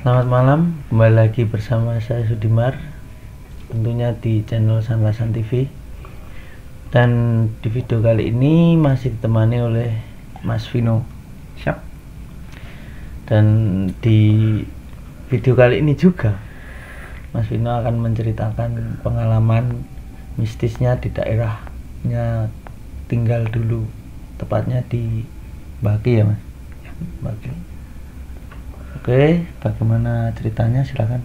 Selamat malam, kembali lagi bersama saya Sudimar, tentunya di channel Sanlasan TV. Dan di video kali ini masih ditemani oleh Mas Vino. Siap. Dan di video kali ini juga Mas Vino akan menceritakan pengalaman mistisnya di daerahnya tinggal dulu, tepatnya di Baki ya Mas? Baki. Oke, bagaimana ceritanya, silakan.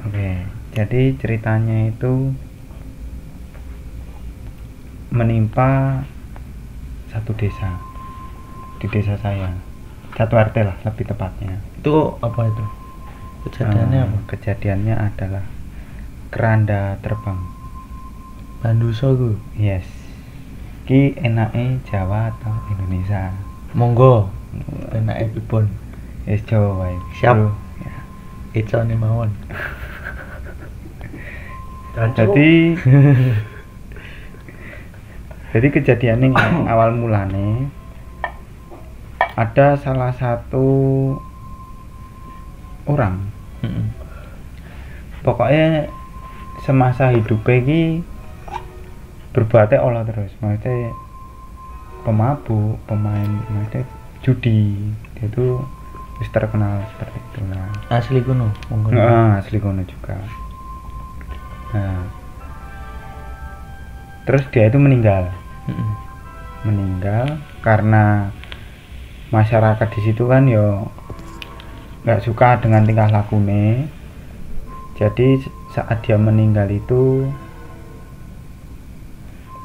Oke, jadi ceritanya itu menimpa satu desa, di desa saya, satu RT lah lebih tepatnya. Itu apa itu? Kejadiannya apa? Kejadiannya adalah keranda terbang. Banduso ku. Yes. Ki enake Jawa atau Indonesia? Monggo. Enake pripun? Yes, Jawa wae. Siap. Bro. Ya. Icone mawon. Jadi kejadian ini awal mulane ada salah satu orang. Pokoknya semasa hidupnya ini berbuatnya olah terus, maksudnya pemabuk, pemain, maksudnya judi, dia tuh terkenal seperti itu lah. Asli kuno, asli kuno juga. Nah, terus dia itu meninggal karena masyarakat di situ kan yo nggak suka dengan tingkah lakunya. Jadi saat dia meninggal itu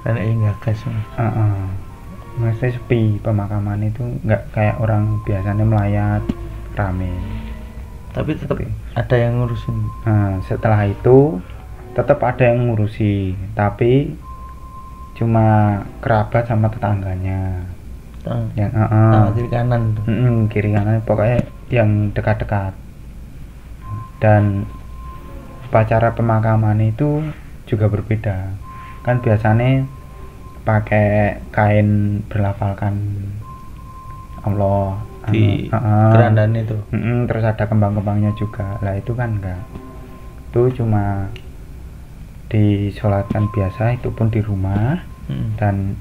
karena nggak gas maksudnya sepi, pemakaman itu nggak kayak orang biasanya melayat rame, tapi tetap ada yang ngurusin. Setelah itu tetap ada yang ngurusi, tapi cuma kerabat sama tetangganya yang kiri kanan kiri kanan, pokoknya yang dekat-dekat. Dan upacara pemakaman itu juga berbeda, kan biasanya pakai kain berlafalkan Allah di kerandaan itu. Terus ada kembang-kembangnya juga lah, itu kan enggak, itu cuma disolatkan biasa, itu pun di rumah. Dan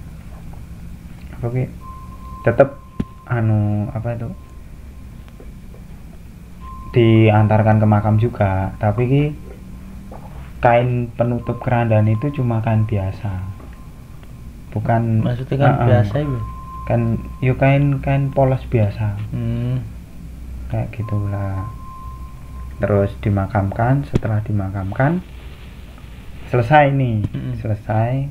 oke, tetap diantarkan ke makam juga, tapi kain penutup kerandaan itu cuma kain biasa, bukan maksudnya kan biasa ya kan yuk kain polos biasa. Kayak gitulah. Terus dimakamkan. Setelah dimakamkan selesai nih, selesai,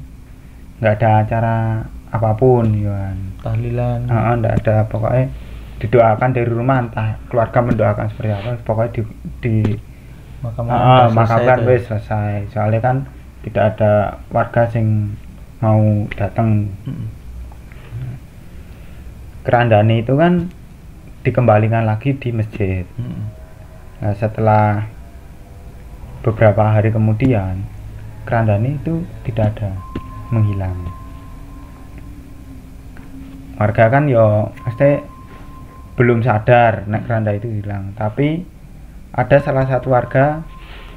nggak ada acara apapun Yohan, tahlilan, nggak ada, pokoknya didoakan dari rumah, entah keluarga mendoakan seperti apa, pokoknya di makamkan wes selesai. Soalnya kan tidak ada warga yang mau datang. Kerandane itu kan dikembalikan lagi di masjid. Nah, setelah beberapa hari kemudian kerandane itu tidak ada, menghilang. Warga kan yo pasti belum sadar nek keranda itu hilang, tapi ada salah satu warga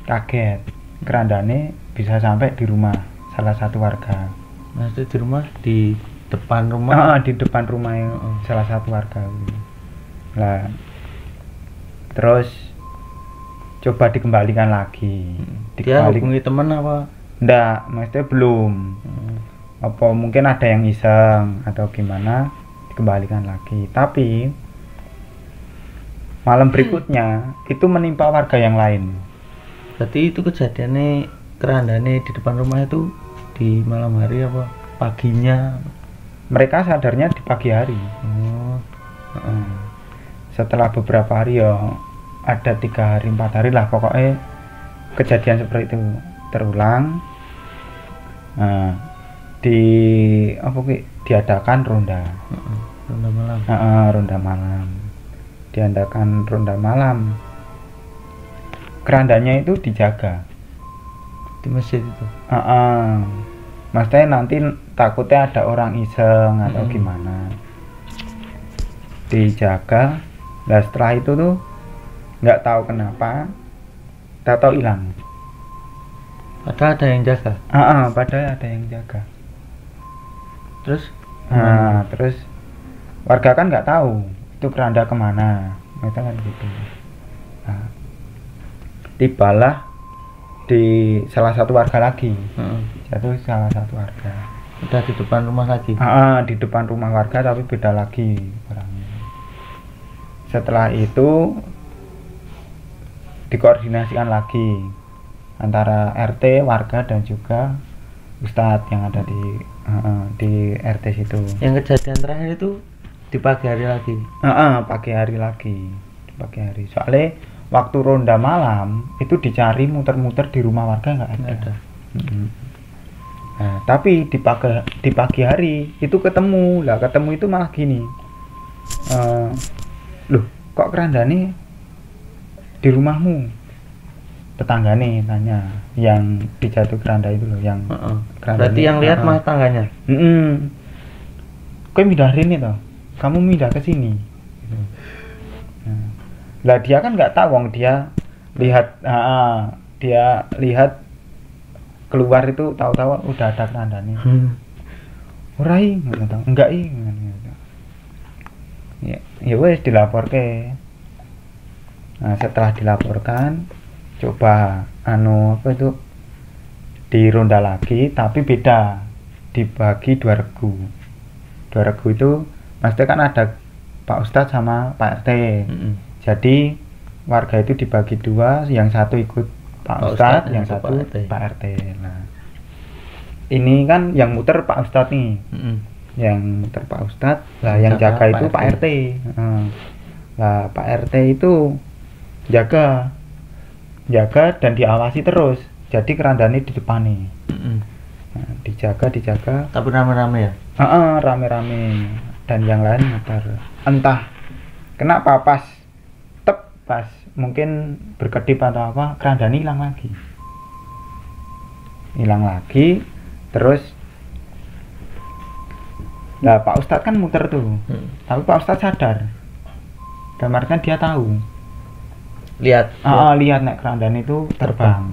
kaget kerandane bisa sampai di rumah salah satu warga. Maksudnya di rumah, di depan rumah? Di depan rumah salah satu warga. Lah terus coba dikembalikan lagi. Dia hubungi teman apa? Nggak, maksudnya belum. Apa mungkin ada yang iseng atau gimana, dikembalikan lagi. Tapi malam berikutnya itu menimpa warga yang lain. Berarti itu kejadiannya kerandane di depan rumah itu di malam hari apa paginya? Mereka sadarnya di pagi hari. Setelah beberapa hari ya, ada 3 hari 4 hari lah, pokoknya kejadian seperti itu terulang. Diadakan ronda malam. Ronda malam. Diadakan ronda malam. Kerandanya itu dijaga di masjid itu. Maksudnya nanti takutnya ada orang iseng atau gimana, dijaga. Nah setelah itu tuh nggak tahu kenapa tahu hilang. Padahal ada yang jaga. Padahal ada yang jaga. Terus Terus warga kan nggak tahu itu keranda kemana, mereka kan gitu. Nah, tibalah di salah satu warga lagi. Jatuh salah satu warga. Udah di depan rumah lagi. Di depan rumah warga tapi beda lagi orangnya. Setelah itu dikoordinasikan lagi antara RT, warga dan juga Ustadz yang ada di RT situ. Yang kejadian terakhir itu di pagi hari lagi. Pagi hari lagi, di pagi hari. Soalnya waktu ronda malam itu dicari muter-muter di rumah warga nggak ada. Nah, tapi di pagi hari itu ketemu itu malah gini. Loh, kok kerandane di rumahmu? Tetangga nih tanya, yang dijatuh keranda itu loh, yang berarti yang lihat mah tangganya. Kau mindahin itu, kamu mindah ke sini. Lah dia kan nggak tahu, wong dia lihat keluar itu tahu-tahu udah ada kerandanya. Urai, enggak ya wes dilapor ke. Nah setelah dilaporkan, coba apa itu dironda lagi tapi beda, dibagi 2 regu. 2 regu itu maksudnya kan ada Pak Ustadz sama Pak RT. Jadi warga itu dibagi 2, yang satu ikut Pak Ustadz, yang satu Pak RT. Nah ini kan yang muter Pak Ustadz nih. Yang muter Pak Ustadz lah, yang jaga itu Pak RT. Lah Pak RT itu jaga dan diawasi terus, jadi kerandanya di depan nih. Nah, dijaga tapi rame-rame ya. Rame-rame dan yang lain muter. Entah kenapa pas mungkin berkedip atau apa, kerandanya hilang lagi. Terus lah Pak Ustadz kan muter tuh. Tapi Pak Ustadz sadar, dan kan dia tahu, lihat nek kerandanya itu terbang.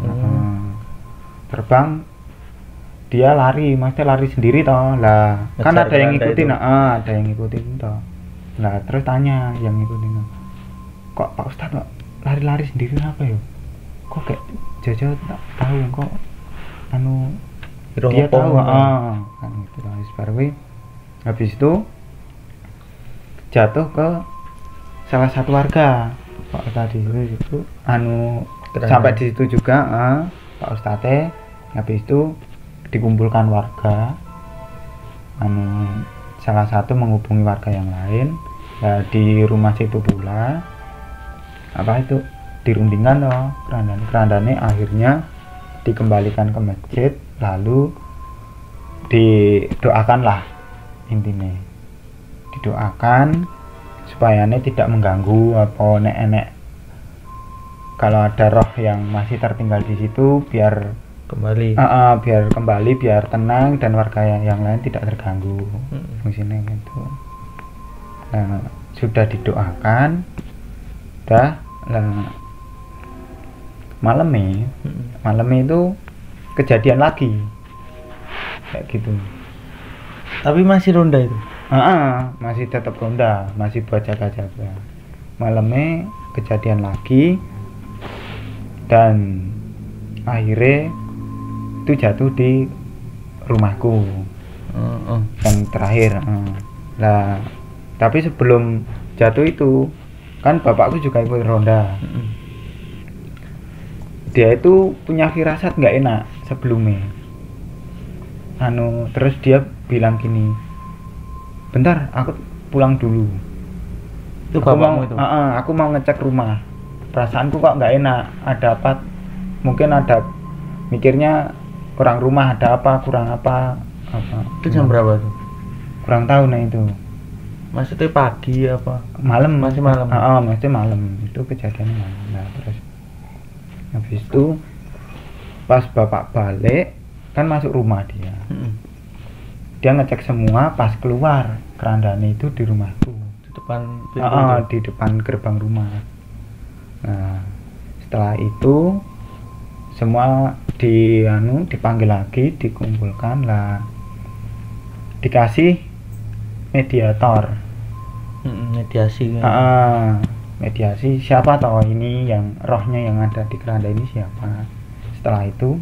Terbang, dia lari, maksudnya lari sendiri toh. Lah kan ada yang ngikutin. Ada yang ngikutin toh. Lah terus tanya yang ngikutin, kok Pak Ustadz kok lari-lari sendiri apa ya? Kok kayak Jojo tak tahu kok dia tahu. Kan gitu. Habis itu jatuh ke salah satu warga. Pak tadi itu sampai di situ juga Pak Ustadz. Habis itu dikumpulkan warga, salah satu menghubungi warga yang lain. Nah, di rumah situ pula itu dirundingkan loh kerandanya akhirnya dikembalikan ke masjid, lalu didoakanlah, intinya didoakan supaya ini tidak mengganggu apa nek kalau ada roh yang masih tertinggal di situ biar kembali, biar tenang dan warga yang lain tidak terganggu. Fungsinya gitu. Nah, sudah didoakan, malamnya itu kejadian lagi kayak gitu. Tapi masih ronda itu. Masih tetap ronda, masih buat jaga-jaga. Malamnya kejadian lagi dan akhirnya itu jatuh di rumahku. Yang terakhir. Lah, tapi sebelum jatuh itu kan bapakku juga ikut ronda. Dia itu punya firasat nggak enak sebelumnya. Terus dia bilang gini, bentar aku pulang dulu. Itu bapakmu itu? Aku mau ngecek rumah, perasaanku kok nggak enak, ada apa, mungkin ada mikirnya orang rumah ada apa, kurang apa. Itu jam berapa tuh? Kurang tahu nah itu. Maksudnya pagi apa? Malam. Masih malam? Maksudnya malam, itu kejadiannya malam. Nah terus habis itu pas bapak balik kan masuk rumah dia. Dia ngecek semua, pas keluar kerandanya itu di rumahku, di depan di depan gerbang rumah. Nah, setelah itu semua dipanggil lagi, dikumpulkan lah, dikasih mediator. Mediasi kan? Mediasi, siapa tahu ini yang rohnya yang ada di keranda ini siapa. Setelah itu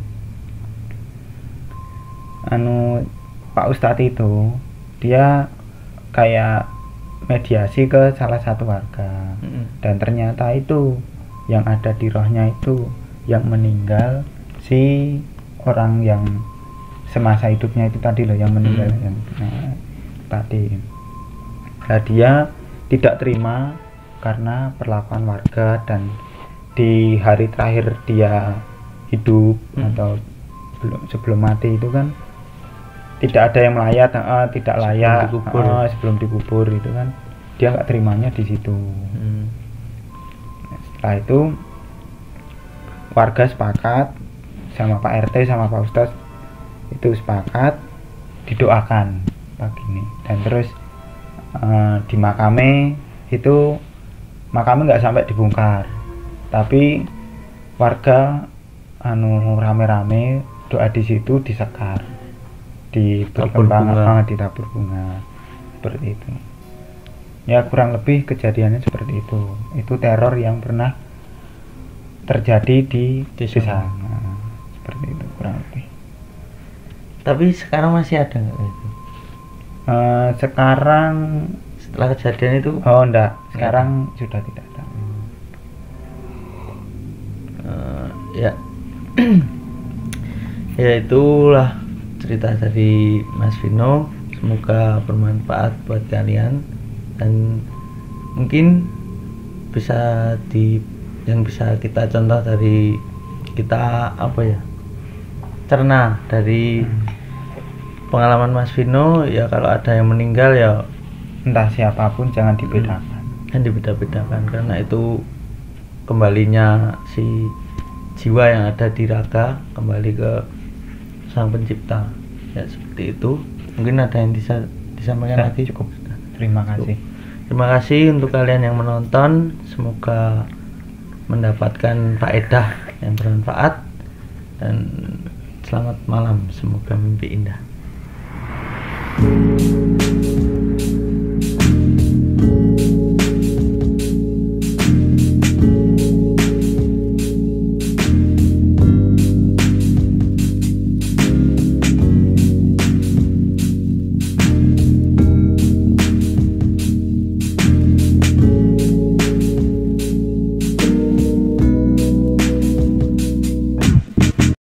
Pak Ustadz itu dia kayak mediasi ke salah satu warga, dan ternyata itu yang ada di rohnya itu yang meninggal, si orang yang semasa hidupnya itu tadi loh, yang meninggal yang tadi. Nah, dia tidak terima karena perlakuan warga, dan di hari terakhir dia hidup atau sebelum mati itu kan tidak ada yang melayat, tidak layak sebelum dikubur itu kan, dia nggak terimanya di situ. Nah, setelah itu warga sepakat sama Pak RT sama Pak Ustadz itu sepakat didoakan pagi ini, dan terus di makame itu nggak sampai dibongkar, tapi warga rame-rame doa di situ, disekar, diberi ditabur bunga seperti itu. Ya kurang lebih kejadiannya seperti itu. Itu teror yang pernah terjadi di desa. Seperti itu kurang lebih. Tapi sekarang masih ada nggak itu? Sekarang setelah kejadian itu? Oh enggak, sekarang sudah tidak ada. Ya. Ya itulah cerita dari Mas Vino. Semoga bermanfaat buat kalian, dan mungkin bisa yang bisa kita contoh dari kita cerna dari pengalaman Mas Vino. Ya kalau ada yang meninggal ya entah siapapun jangan dibedakan. Kan dibeda-bedakan, karena itu kembalinya si jiwa yang ada di raga kembali ke Sang Pencipta. Ya seperti itu. Mungkin ada yang bisa disampaikan lagi? Cukup. Terima kasih. Terima kasih untuk kalian yang menonton. Semoga mendapatkan faedah yang bermanfaat, dan selamat malam. Semoga mimpi indah.